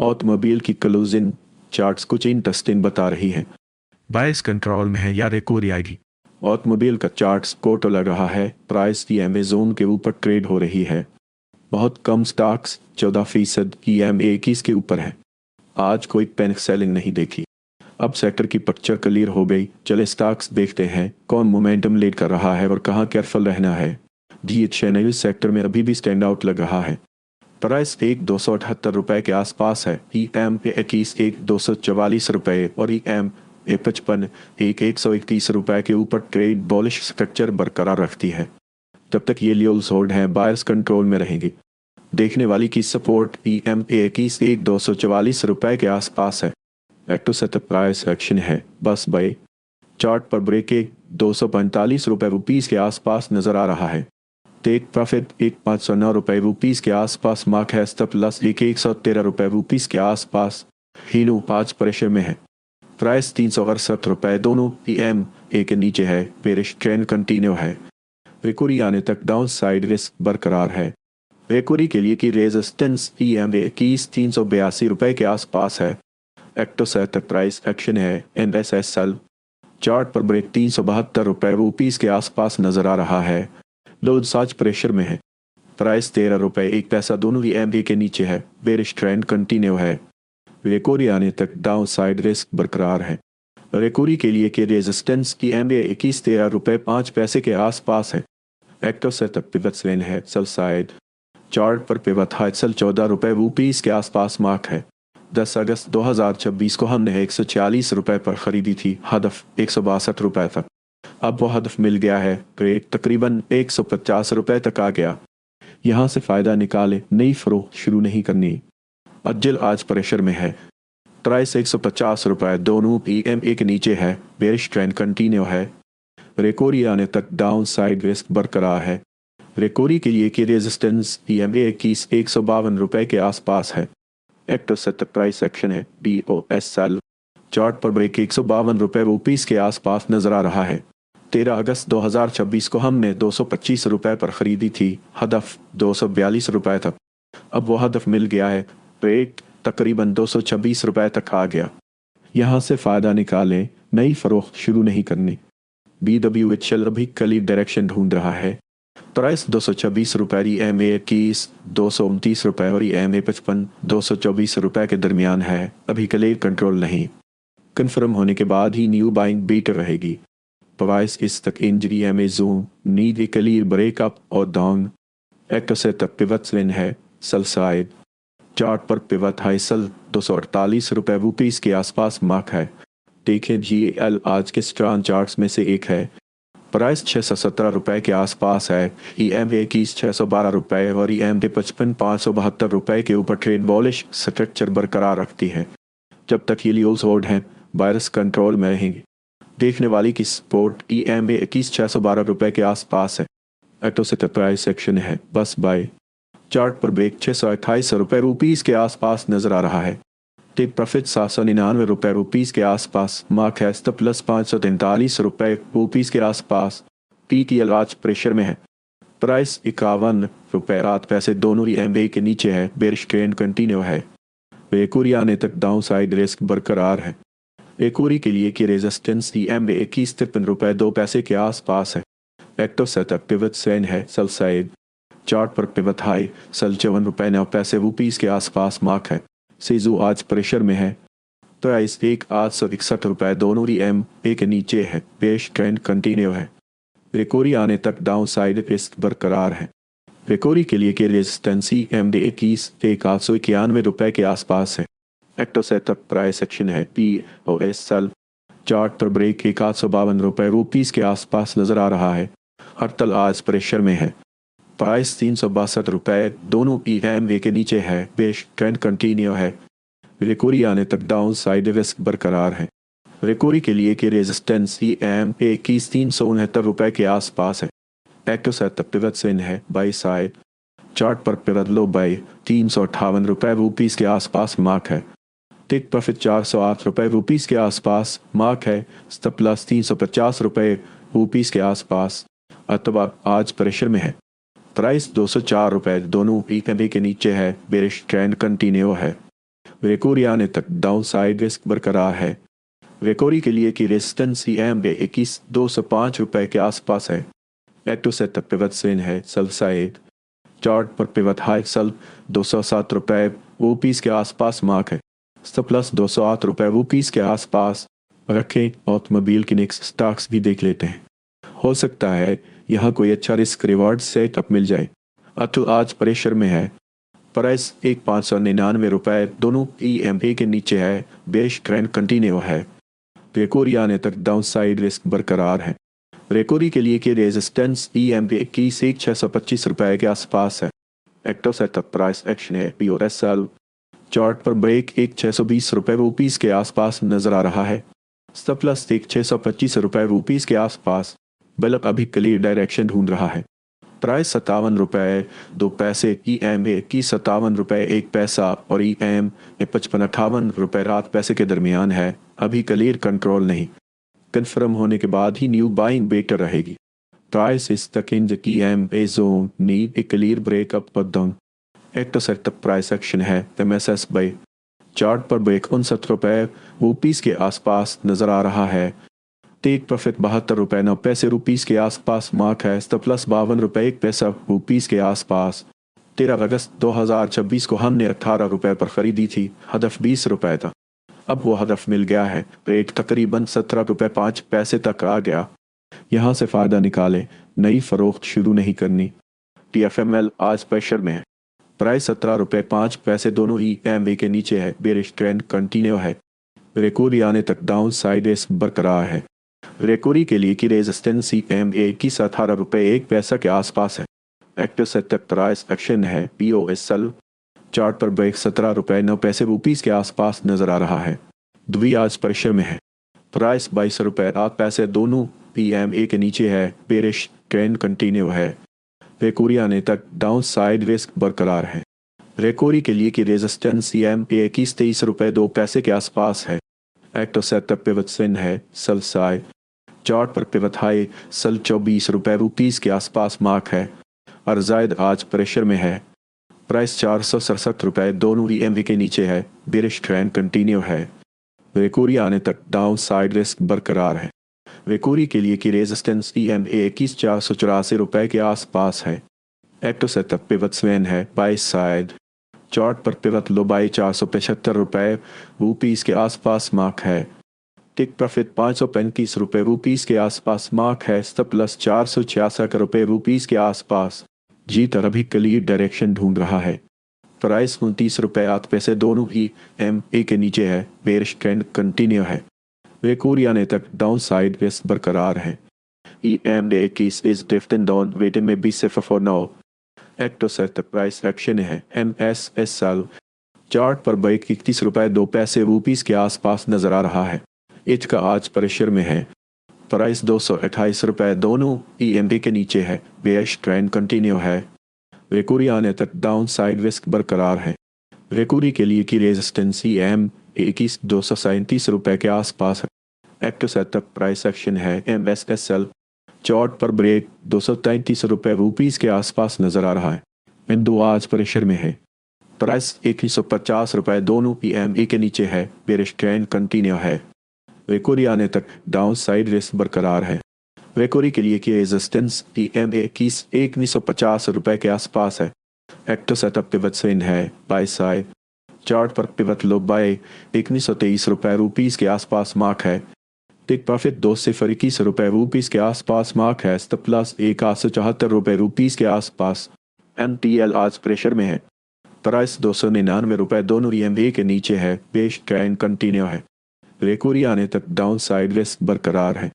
Automobile की closing charts कुछ interesting बता रही है। बायस कंट्रोल में है या रिकवरी आएगी। ऑटोमोबाइल का चार्ट्स कोटो लग रहा है, प्राइस की अमेजोन के ऊपर ट्रेड हो रही है। बहुत कम स्टॉक्स 14% की M21 के ऊपर है। आज कोई पैनिक सेलिंग नहीं देखी। अब सेक्टर की पिक्चर क्लियर हो गई। चले स्टॉक्स देखते हैं कौन मोमेंटम लीड कर रहा है और कहाँ केयरफुल रहना है। DHNL सेक्टर में अभी भी स्टैंड आउट लग रहा है। प्राइस एक 278 रुपए के आसपास है। EM21 एक 244 रुपए और EM55 एक 131 रुपए के ऊपर ट्रेड बॉलिश स्ट्रक्चर बरकरार रखती है। तब तक ये लेवल्स होल्ड हैं, बायर्स कंट्रोल में रहेंगे। देखने वाली की सपोर्ट EM21 एक 244 रुपए के आसपास है। एक्टो सेटअप प्राइस एक्शन है बस बाय। चार्ट पर ब्रेक एक 245 रुपए रुपीस के आसपास नजर आ रहा है। टेक प्रॉफिट एक 509 रुपए रुपीस के आसपास मार्क है। स्टॉप लॉस एक 113 रुपए रुपीस के आसपास। हीनो 5 प्रेशर में है। प्राइस 368 रुपए दोनों EMA के नीचे है। बेरिश ट्रेंड कंटिन्यू है। रिकवरी आने तक डाउन साइड रिस्क बरकरार है। रिकवरी के लिए की रेजिस्टेंस EM21 382 रुपए के आसपास है। एक्टो सेटअप प्राइस एक्शन है NSSL। चार्ट पर ब्रेक 372 रुपए रुपीस के आसपास नजर आ रहा है। लोड साज प्रेशर में है। प्राइस 13 रुपए 1 पैसा दोनों EMA के नीचे है। बेरिश ट्रेंड कंटिन्यू है। रिकवरी आने तक डाउन साइड रिस्क बरकरार है। रिकवरी के लिए की रेजिस्टेंस की EMA21 13 रुपए 5 पैसे के आसपास है। एक्टो सेटअप पिवट स्वेन है सेल साइड। चार्ट पर पिवट हाई सेल 14 रुपए रुपीस के आसपास मार्क है। 10 अगस्त 2026 को हमने 140 रुपए पर खरीदी थी। हदफ 162 रुपए तक। अब वो हदफ मिल गया है। रेट तकरीबन 150 रुपए तक आ गया। यहाँ से फायदा निकाले, नई फरोख्त शुरू नहीं करनी। अज्जल आज प्रेशर में है। प्राइस 150 रुपए दोनों EMA के नीचे है। बेरिश ट्रेंड कंटिन्यू है। रिकवरी आने तक डाउन साइड रिस्क बरकरार है। रिकवरी के लिए की रेजिस्टेंस EMA21 152 रुपए के आसपास है। एक्टो सेटअप प्राइस एक्शन है BOSL। चार्ट पर ब्रेक 152 रुपए रुपीस के आसपास नजर आ रहा है। 13 अगस्त 2026 को हमने 225 रुपए पर खरीदी थी। हदफ 242 रुपए तक। अब वो हदफ मिल गया है। रेट तकरीबन 226 रुपए तक आ गया। यहाँ से फायदा निकालें, नई फरोख्त शुरू नहीं करनी। BWHL अभी क्लियर डायरेक्शन ढूंढ रहा है। प्राइस 226 रुपए EMA21 229 रुपए और EMA55 224 रुपए के दरमियान है। अभी क्लियर कंट्रोल नहीं। कंफर्म होने के बाद ही न्यू बाइंग बेटर रहेगी। प्राइस इस तक injury Amazon need a clear breakup और डाउन। एक्टो सेटअप पिवट स्विन है सेल साइड। चार्ट पर पिवट हाई सेल 248 रुपए रुपीस के आसपास मार्क है। देखें GL आज के स्ट्रॉन्ग चार्ट्स में से एक है। प्राइस 617 रुपए के आसपास है। EMA21 612 रुपए और EMA55 572 रुपए के ऊपर ट्रेड बॉलिश स्ट्रक्चर बरकरार रखती है। जब तक ये लियोस होल्ड हैं, बायर्स कंट्रोल में रहेंगे। देखने वाली की सपोर्ट EMA21 612 रुपए के आसपास है। एक्टो सेटअप प्राइस एक्शन है बस बाय। चार्ट पर ब्रेक 628 रुपए रुपीस के आसपास नजर आ रहा है। टेक प्रॉफिट 799 रुपए रुपीस के आसपास मार्क है। स्टॉप प्लस 543 रुपए रुपीस के आसपास। PTL आज प्रेशर में है। प्राइस 51 रुपए 8 पैसे दोनों EMA के नीचे है। बेरिश ट्रेंड कंटिन्यू है। रिकवरी आने तक डाउन साइड रिस्क बरकरार है। रिकवरी के लिए की रेजिस्टेंस EMA21 53 रुपए 2 पैसे के आसपास है। एक्टिव सेटअप पिवट स्वेन है सेल साइड। चार्ट पर पिवट हाई सेल 54 रुपए 9 पैसे रुपीस के आसपास मार्क है। सीजू आज प्रेशर में है। प्राइस 861 रुपए दोनों EMA के नीचे है। बेरिश ट्रेंड कंटिन्यू है। रिकवरी आने तक डाउन साइड रिस्क बरकरार है। रिकवरी के लिए की रेजिस्टेंस EMA21 891 रुपए के आसपास है। एक्टो सेटअप प्राइस एक्शन है POSL। चार्ट पर ब्रेक 152 रुपए रुपीस के आसपास नजर आ रहा है। हड़ताल आज प्रेशर में है। प्राइस 362 रुपए दोनों EMA के नीचे है। बेरिश ट्रेंड कंटिन्यू है। रिकवरी आने तक डाउन साइड रिस्क बरकरार है। रिकवरी के लिए की रेजिस्टेंस EMA21 369 रुपए के आसपास है। एक्टो सेटअप पिवट स्विन है बाई साइड। चार्ट पर पिवट लो बाई 358 रुपए रुपीस के आसपास मार्क है। टेक प्रॉफिट 408 रुपए रुपीस के आसपास मार्क है। स्टॉप प्लस 350 रुपए रुपीस के आसपास। अथवा आज प्रेशर में है। प्राइस 204 रुपए दोनों EMA के नीचे है। बेरिश ट्रेंड कंटिन्यू है। रेकोरी आने तक डाउन साइड रिस्क बरकरार है। रेकोरी के लिए की रेजिस्टेंस EMA 21,205 के आसपास है। एक्टो सेटअप पिवट स्विंग है सेल साइड। चार्ट पर पिवट हाई सेल 207 रुपए रुपीस के आसपास मार्क है। स्टॉप प्लस 208 रुपए रुपीस के आसपास रखें। ऑटोमोबाइल के नेक्स्ट स्टॉक्स भी देख लेते हैं, हो सकता है यहाँ कोई अच्छा रिस्क रिवार्ड सेटअप मिल जाए। अतुल आज प्रेशर में है, प्राइस 1,599 रुपए दोनों EMA के नीचे है, बेश ट्रेंड कंटिन्यू है। रेकोरी आने तक डाउन साइड रिस्क बरकरार है। रेकोरी के लिए की रेजिस्टेंस EMA की 625 रुपए के आसपास है। एक्टिव सेटअप प्राइस एक्शन है POSL। चार्ट पर ब्रेक 620 रुपए रुपीस के आसपास नजर आ रहा है। स्टॉप प्लस 625 रुपए रुपीस के आसपास। बल्ब अभी क्लियर डायरेक्शन ढूंढ रहा है। प्राइस 57 रुपए 2 पैसे, EMA की 57 रुपए 1 पैसा और EMA 55-58 रुपए 7 पैसे के दरमियान है। अभी क्लियर कंट्रोल नहीं, कंफर्म होने के बाद ही न्यू बाइंग बेटर रहेगी। Price is stuck in the EMA zone, need a clear breakup or down। Active setup price action है MSS बाई। चार्ट पर ब्रेक 59 रुपए रुपीस के आसपास नजर आ रहा है। टेक प्रॉफिट 72 रुपए 9 पैसे रुपीस के आसपास मार्क है। स्टॉप प्लस 52 रुपए 1 पैसा रुपीस के आसपास। 13 अगस्त 2026 को हमने 18 रुपए पर खरीदी थी, हदफ 20 रुपए था। अब वो हदफ मिल गया है, रेट तकरीबन 17 रुपए 5 पैसे तक आ गया। यहाँ से फायदा निकाले, नई फरोख्त शुरू नहीं करनी। TFML आज प्रेशर में है, प्राइस 17 रुपए 5 पैसे दोनों EMA के नीचे है, बेरिश ट्रेंड कंटिन्यू है। रेकोरी आने तक डाउन साइड रिस्क बरकरार है। रेकोरी के लिए की रेजिस्टेंस EMA की 18 रुपए 1 पैसा के आसपास है। एक्टिव सेटअप प्राइस एक्शन है POSL। चार्ट पर ब्रेक 17 रुपए 9 पैसे रुपीस के आसपास नजर आ रहा है। दुबई आज प्रेशर में है, प्राइस 22 रुपए 8 पैसे दोनों EMA के नीचे है, बेरिश ट्रेंड कंटिन्यू है। रेकोरी आने तक डाउन साइड रिस्क बरकरार है। रेकोरी के लिए की रेजिस्टेंस EMA 23 रुपए 2 पैसे के आसपास है। एक्टिव सेटअप पिवट स्विंग है सेल साइड। चार्ट पर पिवट हाई सेल 24 रुपए रुपीस के आसपास मार्क है। अर्जायद आज प्रेशर में है, प्राइस 467 रुपए दोनों EMA के नीचे है, बेरिश ट्रेंड कंटिन्यू है। रेकोरी आने तक डाउन साइड रिस्क बरकरार है। रेकोरी के लिए की रेजिस्टेंस EMA 484 रुपए के आसपास है। एक्टिव सेटअप पिवट स्विंग है बाई साइड। चार्ट पर पिवट लो बाई 475 रुपए रुपीस के आसपास मार्क है। टिक प्रॉफिट 535 रुपए रुपीस के आसपास मार्क है। स्टॉप प्लस 466 रुपए रुपीस के आसपास। जीतर अभी क्लियर डायरेक्शन ढूंढ रहा है। प्राइस 29 रुपए 8 पैसे दोनों EMA के नीचे है, बेरिश ट्रेंड कंटिन्यू है। रेकोरी आने तक डाउन साइड रिस्क बरकरार है। EMA 21 is drifting down, waiting में 20 से 4 एक्टिव सेटअप प्राइस एक्शन है MSSL। चार्ट पर ब्रेक 31 रुपए 2 पैसे रुपीस के आसपास नजर आ रहा है। इच का आज प्रेशर में है, प्राइस 228 रुपए दोनों EMA के नीचे है, बेरिश ट्रेंड कंटिन्यू है। रेकोरी आने तक डाउन साइड रिस्क बरकरार है। रेकोरी के लिए की रेजिस्टेंस EMA 237 रुपए के आसपास है। एक्टिव सेटअप प्राइस एक्शन है MSSL। चार्ट पर ब्रेक 233 रुपए रुपीस के आसपास नजर आ रहा है। इंदु आज प्रेशर में है, प्राइस 150 रुपए दोनों EMA के नीचे है, बेरिश ट्रेंड कंटिन्यू है। रेकोरी आने तक डाउन साइड रिस्क बरकरार है। रेकोरी के लिए की रेजिस्टेंस EMA की 1950 रुपए के आसपास है। एक्टिव सेटअप पिवट स्विंग है बाई साइड। चार्ट पर पिवट लो बाई 1923 रुपए रुपीस के आसपास मार्क है। टिक प्रॉफिट 2 से 21 रुपए रुपीस के आसपास मार्क है। स्टॉप प्लस 174 रुपए रुपीस के आसपास। NTL आज प्रेशर में है, प्राइस 299 रुपए दोनों EMA के नीचे है, बेश ट्रेंड कंटिन्यू है। रेकोरी आने तक डाउन साइड रिस्क बरकरार है।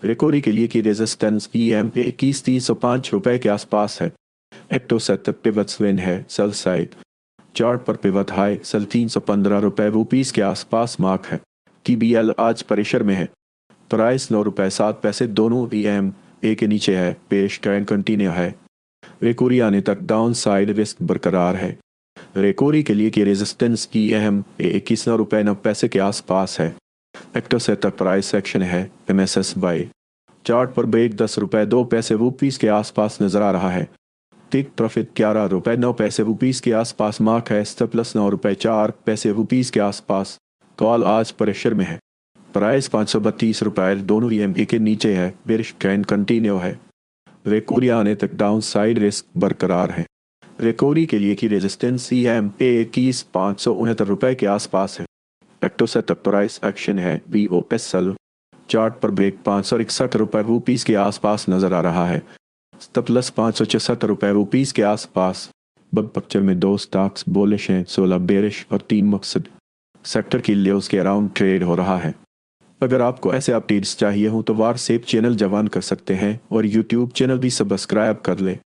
रेकोरी के लिए की रेजिस्टेंस EMA 305 रुपए के आसपास है। एक्टिव सेटअप पिवट स्विंग है सेल साइड। चार्ट पर पिवट हाई सेल 315 रुपए रुपीस के आसपास मार्क है। TBL आज प्रेशर में है, प्राइस 9 रुपए 7 पैसे दोनों EMA के नीचे है, बेरिश ट्रेंड कंटिन्यू है। रेकोरी आने तक डाउन साइड रिस्क बरकरार है। रेकोरी के लिए की रेजिस्टेंस EMA 21 रुपए 9 पैसे के आसपास है। एक्टिव सेटअप प्राइस एक्शन है MSS बाई। चार्ट पर ब्रेक 10 रुपए 2 पैसे रुपीस के आसपास नजर आ रहा है। टिक प्रॉफिट 11 रुपये 9 पैसे रुपीस के आसपास मार्क है। स्टॉप लॉस 9 रुपये 4 पैसे रुपीस के आसपास। कॉल आज प्रेशर में है। प्राइस 532 रुपये दोनों EMA के नीचे है। बेरिश ट्रेंड कंटिन्यू है। रिकवरी आने तक डाउन साइड रिस्क बरकरार है। रिकवरी के लिए की रेजिस्टेंस EMA 21,569 रुपये के आसपास है। एक्टो सेटअप प्राइस एक्शन है। BOPSL चार्ट पर ब्रेक 561 रुपये रुपीस के आसपास नजर आ रहा है। स्टॉप लॉस 576 रुपये रुपीस के आसपास। बग पिक्चर में 2 स्टॉक्स बुलिश हैं, 16 बेरिश और 3 मकसद। सेक्टर की लेवल्स के अराउंड ट्रेड हो रहा है। अगर आपको ऐसे अपडेट्स चाहिए हो तो व्हाट्सएप चैनल जवान कर सकते हैं और यूट्यूब चैनल भी सब्सक्राइब कर ले।